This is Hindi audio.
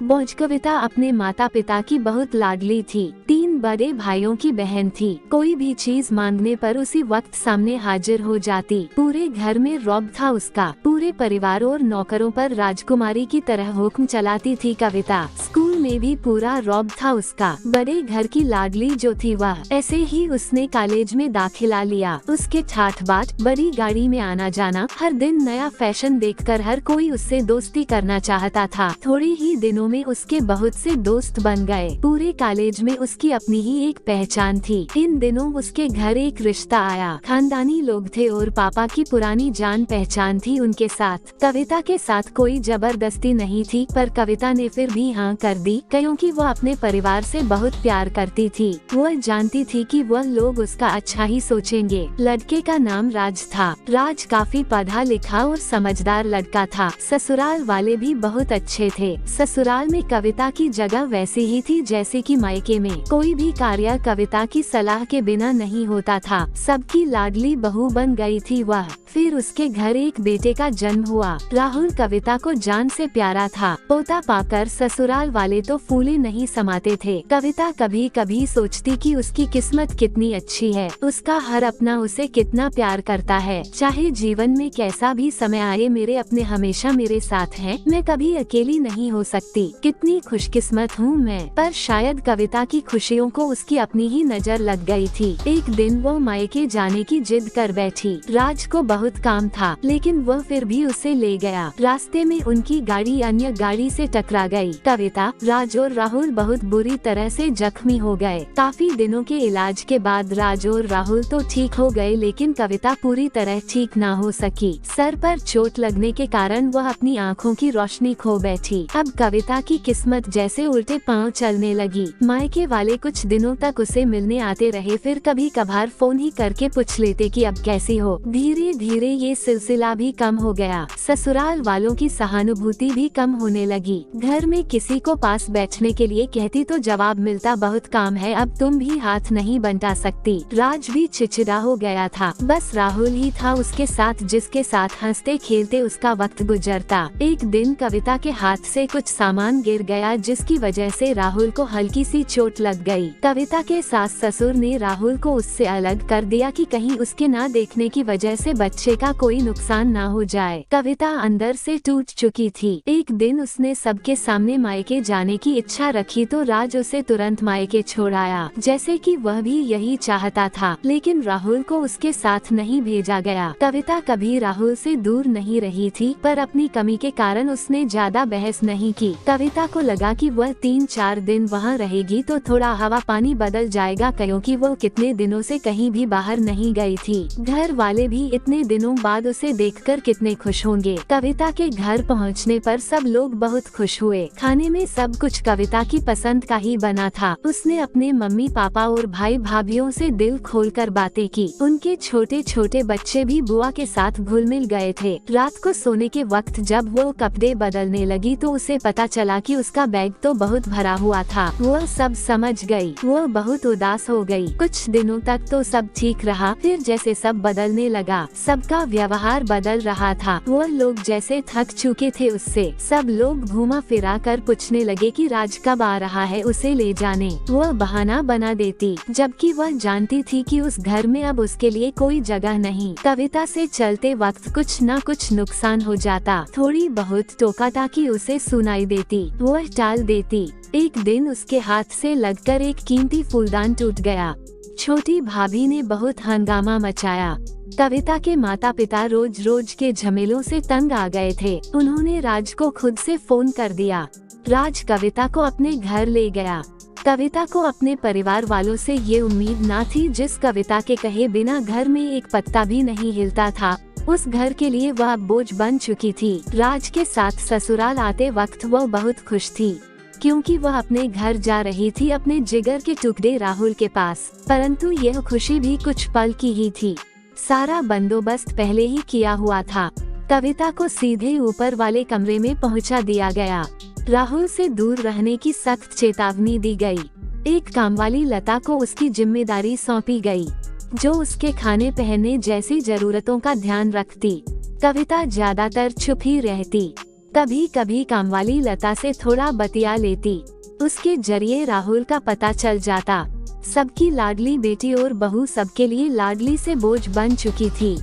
बोझ कविता अपने माता पिता की बहुत लाडली थी। 3 बड़े भाइयों की बहन थी। कोई भी चीज मांगने पर उसी वक्त सामने हाजिर हो जाती। पूरे घर में रौब था उसका। पूरे परिवार और नौकरों पर राजकुमारी की तरह हुक्म चलाती थी कविता। स्कूल में भी पूरा रौब था उसका। बड़े घर की लाडली जो थी वह। ऐसे ही उसने कॉलेज में दाखिला लिया। उसके ठाठ बाट, बड़ी गाड़ी में आना जाना, हर दिन नया फैशन देखकर हर कोई उससे दोस्ती करना चाहता था। थोड़े ही दिनों में उसके बहुत से दोस्त बन गए। पूरे कॉलेज में उसकी अपनी ही एक पहचान थी। इन दिनों उसके घर एक रिश्ता आया। खानदानी लोग थे और पापा की पुरानी जान पहचान थी उनके साथ। कविता के साथ कोई जबरदस्ती नहीं थी, पर कविता ने फिर भी हाँ कर दी, क्योंकि वह अपने परिवार से बहुत प्यार करती थी। वह जानती थी कि वह लोग उसका अच्छा ही सोचेंगे। लड़के का नाम राज था। राज काफी पढ़ा लिखा और समझदार लड़का था। ससुराल वाले भी बहुत अच्छे थे। ससुराल में कविता की जगह वैसी ही थी जैसे कि मायके में। कोई भी कार्य कविता की सलाह के बिना नहीं होता था। सबकी लाडली बहू बन गई थी वह। फिर उसके घर एक बेटे का जन्म हुआ। राहुल कविता को जान से प्यारा था। पोता पाकर ससुराल वाले तो फूले नहीं समाते थे। कविता कभी कभी सोचती कि उसकी किस्मत कितनी अच्छी है। उसका हर अपना उसे कितना प्यार करता है। चाहे जीवन में कैसा भी समय आए, मेरे अपने हमेशा मेरे साथ हैं। मैं कभी अकेली नहीं हो सकती। कितनी खुशकिस्मत हूँ मैं। पर शायद कविता की खुशियों को उसकी अपनी ही नजर लग गई थी। एक दिन वो मायके जाने की जिद कर बैठी। राज को बहुत काम था, लेकिन वह फिर भी उसे ले गया। रास्ते में उनकी गाड़ी अन्य गाड़ी से टकरा गई। कविता, राज और राहुल बहुत बुरी तरह से जख्मी हो गए। काफी दिनों के इलाज के बाद राज और राहुल तो ठीक हो गए, लेकिन कविता पूरी तरह ठीक ना हो सकी। सर पर चोट लगने के कारण वह अपनी आँखों की रोशनी खो बैठी। अब कविता की किस्मत जैसे उल्टे पांव चलने लगी। मायके वाले कुछ दिनों तक उसे मिलने आते रहे, फिर कभी कभार फोन ही करके पूछ लेते कि अब कैसी हो। धीरे धीरे ये सिलसिला भी कम हो गया। ससुराल वालों की सहानुभूति भी कम होने लगी। घर में किसी को पास बैठने के लिए कहती तो जवाब मिलता, बहुत काम है, अब तुम भी हाथ नहीं बंटा सकती। राज भी चिड़चिड़ा हो गया था। बस राहुल ही था उसके साथ, जिसके साथ हंसते खेलते उसका वक्त गुजरता। एक दिन कविता के हाथ से कुछ सामान गिर गया, जिसकी वजह से राहुल को हल्की सी चोट लग गई। कविता के सास ससुर ने राहुल को उससे अलग कर दिया कि कहीं उसके ना देखने की वजह से बच्चे का कोई नुकसान ना हो जाए। कविता अंदर से टूट चुकी थी। एक दिन उसने सबके सामने मायके जाने की इच्छा रखी तो राज उसे तुरंत मायके छोड़ आया, जैसे कि वह भी यही चाहता था। लेकिन राहुल को उसके साथ नहीं भेजा गया। कविता कभी राहुल से दूर नहीं रही थी, पर अपनी कमी के कारण उसने ज्यादा बहस नहीं की। कविता को लगा कि वह 3-4 दिन वहाँ रहेगी तो थोड़ा हवा पानी बदल जाएगा, क्योंकि वो कितने दिनों से कहीं भी बाहर नहीं गई थी। घर वाले भी इतने दिनों बाद उसे देखकर कितने खुश होंगे। कविता के घर पहुँचने पर सब लोग बहुत खुश हुए। खाने में सब कुछ कविता की पसंद का ही बना था। उसने अपने मम्मी पापा और भाई भाभीयों से दिल खोलकर बातें की। उनके छोटे छोटे बच्चे भी बुआ के साथ घुल मिल गए थे। रात को सोने के वक्त जब वो कपड़े बदलने लगी तो उसे पता चला कि उसका बैग तो बहुत भरा हुआ था। वो सब समझ गई। वो बहुत उदास हो गई। कुछ दिनों तक तो सब ठीक रहा, फिर जैसे सब बदलने लगा, सबका व्यवहार बदल रहा था। वो लोग जैसे थक चुके थे उससे। सब लोग घुमा फिरा कर पूछने लगे कि राज कब आ रहा है उसे ले जाने। वो बहाना बना देती, जबकि वह जानती थी कि उस घर में अब उसके लिए कोई जगह नहीं। कविता से चलते वक्त कुछ न कुछ नुकसान हो जाता। थोड़ी बहुत टोका-टाकी उसे सुनाई देती, वह टाल देती। एक दिन उसके हाथ से लगकर एक कीमती फूलदान टूट गया। छोटी भाभी ने बहुत हंगामा मचाया। कविता के माता पिता रोज रोज के झमेलों से तंग आ गए थे। उन्होंने राज को खुद से फोन कर दिया। राज कविता को अपने घर ले गया। कविता को अपने परिवार वालों से ये उम्मीद न थी। जिस कविता के कहे बिना घर में एक पत्ता भी नहीं हिलता था, उस घर के लिए वह बोझ बन चुकी थी। राज के साथ ससुराल आते वक्त वह बहुत खुश थी, क्योंकि वह अपने घर जा रही थी, अपने जिगर के टुकड़े राहुल के पास। परंतु यह खुशी भी कुछ पल की ही थी। सारा बंदोबस्त पहले ही किया हुआ था। कविता को सीधे ऊपर वाले कमरे में पहुंचा दिया गया। राहुल से दूर रहने की सख्त चेतावनी दी गई। एक कामवाली लता को उसकी जिम्मेदारी सौंपी गई, जो उसके खाने पहनने जैसी जरूरतों का ध्यान रखती। कविता ज्यादातर चुप ही रहती। कभी कभी कामवाली लता से थोड़ा बतिया लेती। उसके जरिए राहुल का पता चल जाता। सबकी लाडली बेटी और बहू सबके लिए लाडली से बोझ बन चुकी थी।